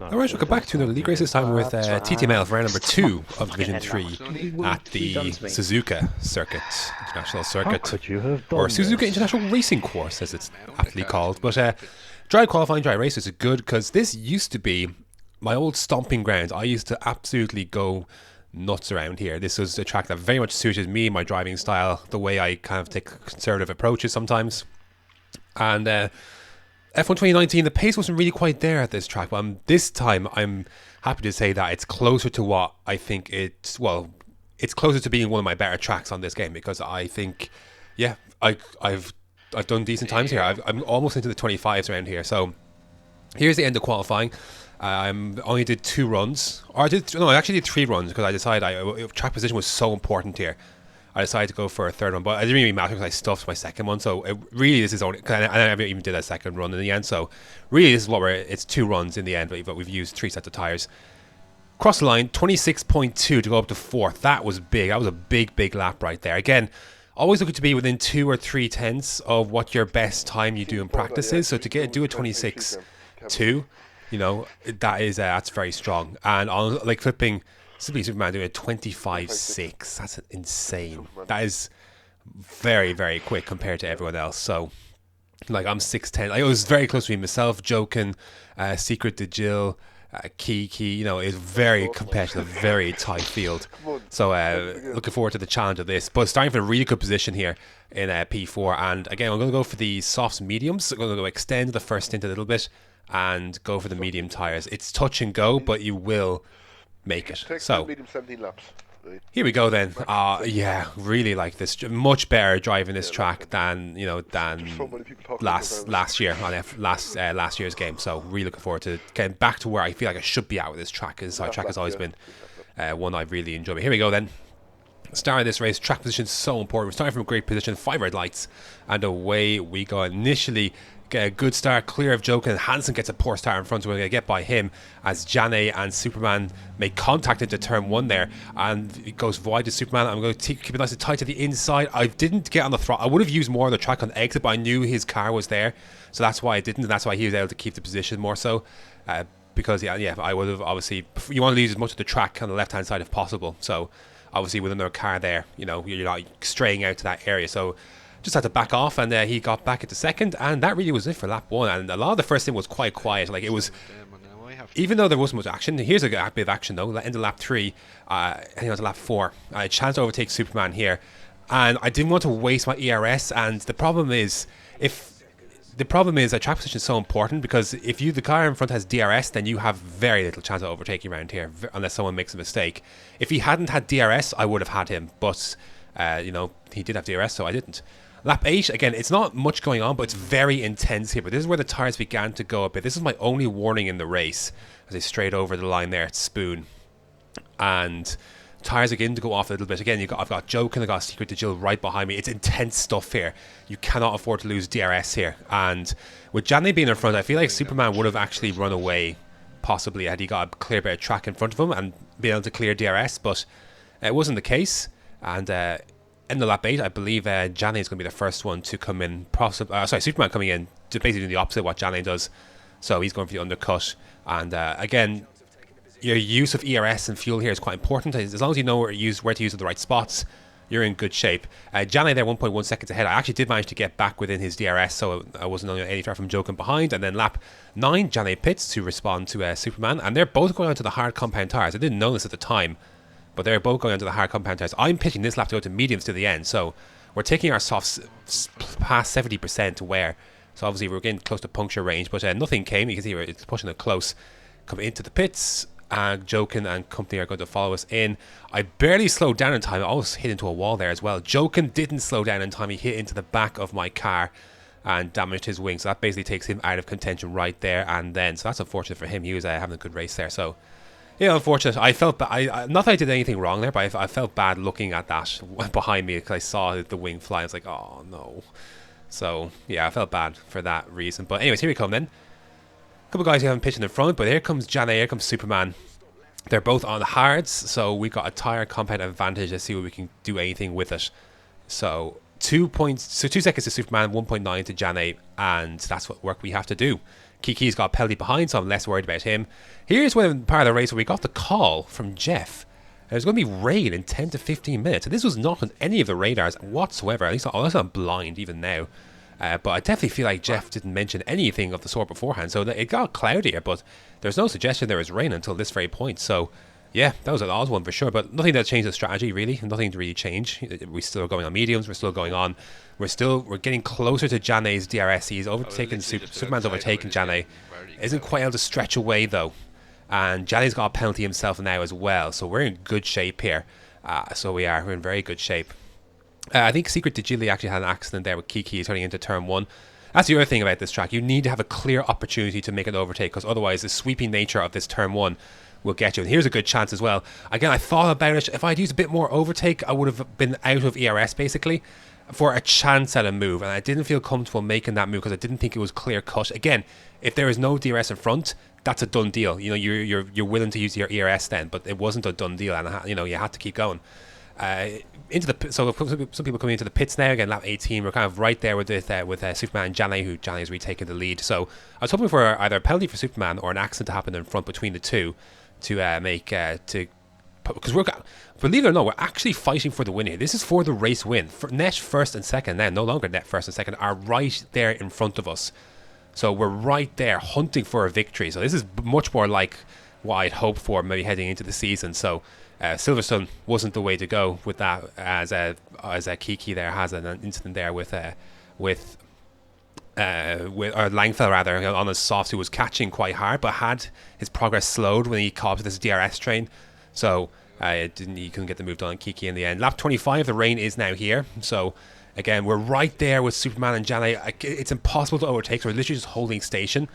Alright, welcome back to another league race, this time with TTML for round number 2 of Division 3 at the Suzuka Circuit, International Circuit, or Suzuka International Racing Course as it's aptly called. But dry qualifying, dry races are good because this used to be my old stomping ground. I used to absolutely go nuts around here. This was a track that very much suited me, my driving style, the way I kind of take conservative approaches sometimes. And F1 2019, the pace wasn't really quite there at this track, but this time I'm happy to say that it's closer to what I think it's closer to being one of my better tracks on this game, because I think, yeah, I've done decent times here. I'm almost into the 25s around here. So here's the end of qualifying. I only did 2 runs, or I actually did 3 runs because I decided track position was so important here. I decided to go for a 3rd one, but it didn't really matter because I stuffed my 2nd one. So this is only, I never even did a 2nd run in the end. So really, this is it's 2 runs in the end, but we've used 3 sets of tires. Cross the line, 26.2 to go up to 4th. That was big. That was a big lap right there. Again, always looking to be within 2 or 3 tenths of what your best time you do in practice is. So to do a 26.2, you know, that's very strong. And on like flipping Superman doing a 25.6. That's insane. That is very quick compared to everyone else. So, like, I'm 6'10". It was very close to me myself. Joking, Secret to Jill, Kiki. You know, it's very competitive, very tight field. So, looking forward to the challenge of this. But starting from a really good position here in P4. And again, I'm going to go for the softs mediums. I'm going to go extend the first stint a little bit and go for the medium tires. It's touch and go, but you will make it. So here we go then. Yeah, really like this. Much better driving this track than last year on last year's game. So really looking forward to getting back to where I feel like I should be at with this track. Because our track has always been one I've really enjoyed. But here we go then. Start of this race. Track position is so important. We're starting from a great position. 5 red lights, and away we go. Initially, get a good start, clear of Joker, and Hansen gets a poor start in front, so we're going to get by him as Jane and Superman make contact into turn 1 there, and it goes wide to Superman. I'm going to keep it nice and tight to the inside. I didn't get on the throttle. I would have used more of the track on the exit, but I knew his car was there, so that's why I didn't, and that's why he was able to keep the position more so, because yeah, I would have obviously, you want to use as much of the track on the left hand side if possible, so obviously with another car there, you know, you're not straying out to that area, so just had to back off, and he got back into 2nd, and that really was it for lap 1. And a lot of the first thing was quite quiet. Like, it was, even though there wasn't much action. Here's a bit of action though. End of lap 3, heading on to lap 4. I had a chance to overtake Superman here, and I didn't want to waste my ERS. And the problem is that track position is so important, because if the car in front has DRS, then you have very little chance of overtaking around here, unless someone makes a mistake. If he hadn't had DRS, I would have had him, but you know, he did have DRS, so I didn't. Lap 8, again, it's not much going on, but it's very intense here. But this is where the tyres began to go a bit. This is my only warning in the race, as they straight over the line there at Spoon. And tyres are beginning to go off a little bit. Again, I've got Joke and I've got Secret to Jill right behind me. It's intense stuff here. You cannot afford to lose DRS here. And with Janny being in front, I feel like Superman would have actually run away, possibly, had he got a clear bit of track in front of him and been able to clear DRS. But it wasn't the case. And in the lap 8, I believe Jane is going to be the first one to come in. Superman coming in to basically do the opposite of what Jane does. So he's going for the undercut. And again, your use of ERS and fuel here is quite important. As long as you know where to use at the right spots, you're in good shape. Jane there 1.1 seconds ahead. I actually did manage to get back within his DRS, so I wasn't any far from joking behind. And then lap 9, Jane pits to respond to Superman. And they're both going onto the hard compound tyres. I didn't know this at the time, but they're both going onto the hard compound tires. I'm pitching this lap to go to mediums to the end, so we're taking our softs past 70% wear. So obviously we're getting close to puncture range, but nothing came. You can see it's pushing it close. Come into the pits, and Jokin and company are going to follow us in. I barely slowed down in time. I almost hit into a wall there as well. Jokin didn't slow down in time. He hit into the back of my car and damaged his wing. So that basically takes him out of contention right there and then. So that's unfortunate for him. He was having a good race there. So yeah, unfortunate. I felt bad. Not that I did anything wrong there, but I felt bad looking at that behind me because I saw the wing fly. I was like, oh no. So yeah, I felt bad for that reason. But anyways, here we come then. A couple of guys who haven't pitched in the front, but here comes Jana, here comes Superman. They're both on the hards, so we got a tire compound advantage. Let's see if we can do anything with it. So 2 seconds to Superman, 1.9 to Jana, and that's what work we have to do. Kiki's got a penalty behind, so I'm less worried about him. Here's when part of the race where we got the call from Jeff. There's going to be rain in 10 to 15 minutes. And this was not on any of the radars whatsoever. At least I'm blind even now. But I definitely feel like Jeff didn't mention anything of the sort beforehand. So it got cloudier, but there's no suggestion there was rain until this very point. So yeah, that was an odd one for sure. But nothing that changed the strategy really. Nothing to really change. We're still going on mediums. We're still going on. We're getting closer to Jane's DRS. He's overtaken Superman's overtaken Jane. Isn't quite able to stretch away though. And Jane's got a penalty himself now as well. So we're in good shape here. We're in very good shape. I think Secret Digili actually had an accident there with Kiki turning into turn 1. That's the other thing about this track. You need to have a clear opportunity to make an overtake, because otherwise the sweeping nature of this turn 1 will get you. And here's a good chance as well. Again, I thought about it. If I'd used a bit more overtake, I would have been out of ERS basically for a chance at a move. And I didn't feel comfortable making that move because I didn't think it was clear cut. Again, if there is no DRS in front, that's a done deal. You know, you're willing to use your ERS then, but it wasn't a done deal, and you know you had to keep going. So some people coming into the pits now again. Lap 18, we're kind of right there with Superman and Jane, who Jane is retaking the lead. So I was hoping for either a penalty for Superman or an accident to happen in front between the two because believe it or not, we're actually fighting for the win here. This is for the race win. Net first and second now, no longer net first and second, are right there in front of us. So we're right there hunting for a victory. So this is much more like what I'd hoped for maybe heading into the season. So Silverstone wasn't the way to go with that, as Kiki there has an incident there with Langfell rather on his softs, who was catching quite hard but had his progress slowed when he caught up to this DRS train. So he couldn't get the move done on Kiki in the end. Lap 25, the rain is now here. So again, we're right there with Superman and Jane. It's impossible to overtake, so we're literally just holding station.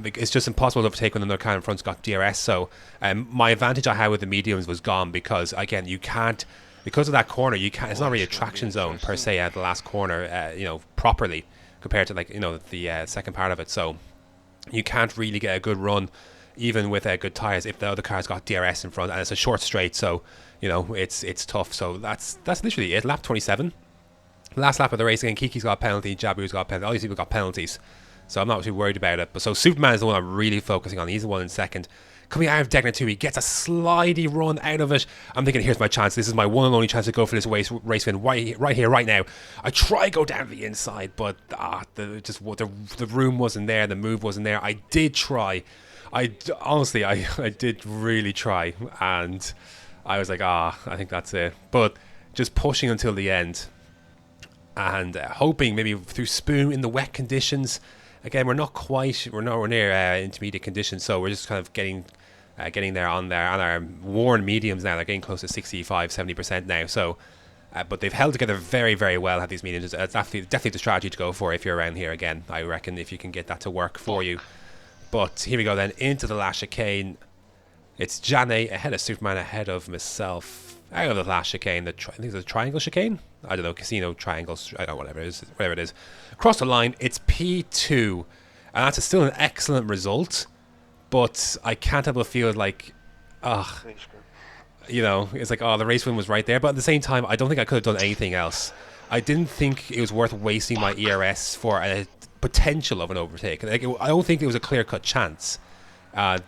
It's just impossible to overtake when another car in front's got DRS. So my advantage I had with the mediums was gone, because again, you can't, because of that corner, you can't. It's not really a traction zone per se at the last corner, properly compared to the second part of it. So you can't really get a good run, even with good tires, if the other car's got DRS in front, and it's a short straight. So it's tough. So that's literally it. Lap 27. Last lap of the race again. Kiki's got a penalty, Jabu's got a penalty. All these people got penalties, so I'm not too worried about it. But so Superman is the one I'm really focusing on. He's the one in second. Coming out of Degner 2, he gets a slidey run out of it. I'm thinking, here's my chance. This is my one and only chance to go for this race win right here, right now. I try to go down the inside, but the room wasn't there. The move wasn't there. I did try. I did really try, and I was like, I think that's it. But just pushing until the end, and hoping maybe through Spoon in the wet conditions. Again, we're nowhere near intermediate conditions, so we're just kind of getting there on our worn mediums now. They're getting close to 65-70% now. So, but they've held together very, very well at these mediums. It's definitely the strategy to go for if you're around here again. I reckon if you can get that to work for you. But here we go then into the last chicane. It's Jane ahead of Superman, ahead of myself. Out of the last chicane, I think it's a triangle chicane. I don't know, casino triangles. I don't know, whatever it is. Across the line, it's P2, and that's still an excellent result. But I can't help but feel like, it's like, the race win was right there. But at the same time, I don't think I could have done anything else. I didn't think it was worth wasting my ERS for a potential of an overtake. I don't think there was a clear-cut chance down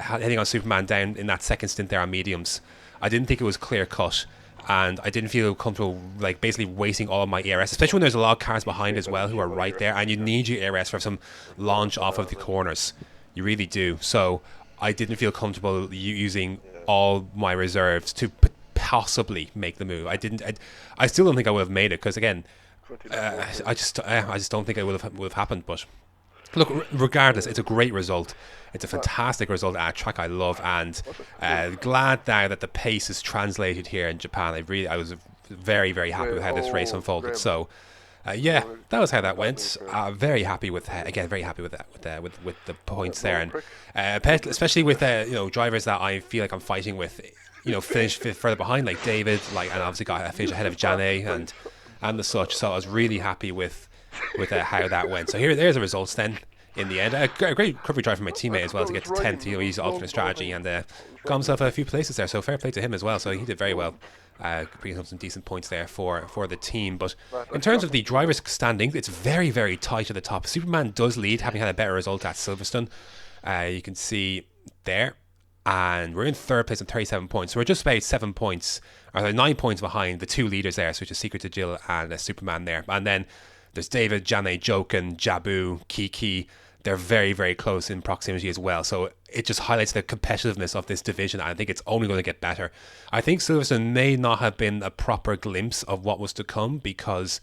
heading on Superman down in that second stint there on mediums. I didn't think it was clear-cut, and I didn't feel comfortable basically wasting all of my ERS, especially when there's a lot of cars behind as well who are right there, and you need your ERS for some launch off of the corners. You really do. So I didn't feel comfortable using all my reserves to possibly make the move. I still don't think I would have made it, because again, I just don't think it would have happened. But look, regardless, it's a great result. It's a fantastic result at a track I love, and glad now that the pace is translated here in Japan. I was very, very happy with how this race unfolded. So that was how that went. Very happy with that, with the points there, and especially with drivers that I feel like I'm fighting with, finish further behind, like David, and obviously got a finish ahead of Jane and the such. So I was really happy with how that went. So there's the results then. in the end. A great recovery drive from my teammate as well to get to 10th. He used alternate strategy and got himself a few places there. So fair play to him as well. So he did very well, bringing up some decent points there for the team. But in terms of the drivers' standings, it's very, very tight at the top. Superman does lead, having had a better result at Silverstone. You can see there. And we're in third place on 37 points. So we're just about 7 points, or 9 points behind the two leaders there, so which is Secret to Jill and Superman there. And then there's David, Jane, Joken, Jabu, Kiki. They're very, very close in proximity as well. So it just highlights the competitiveness of this division. And I think it's only going to get better. I think Silverstone may not have been a proper glimpse of what was to come, because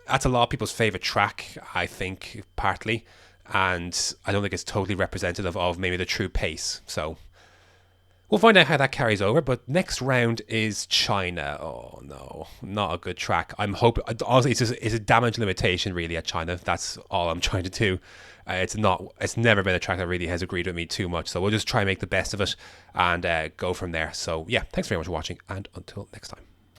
that's a lot of people's favourite track, I think, partly. And I don't think it's totally representative of maybe the true pace. So we'll find out how that carries over. But next round is China. Oh no, not a good track. I'm hoping, honestly, it's a damage limitation really at China. That's all I'm trying to do. It's never been a track that really has agreed with me too much. So we'll just try and make the best of it and go from there. So yeah, thanks very much for watching, and until next time.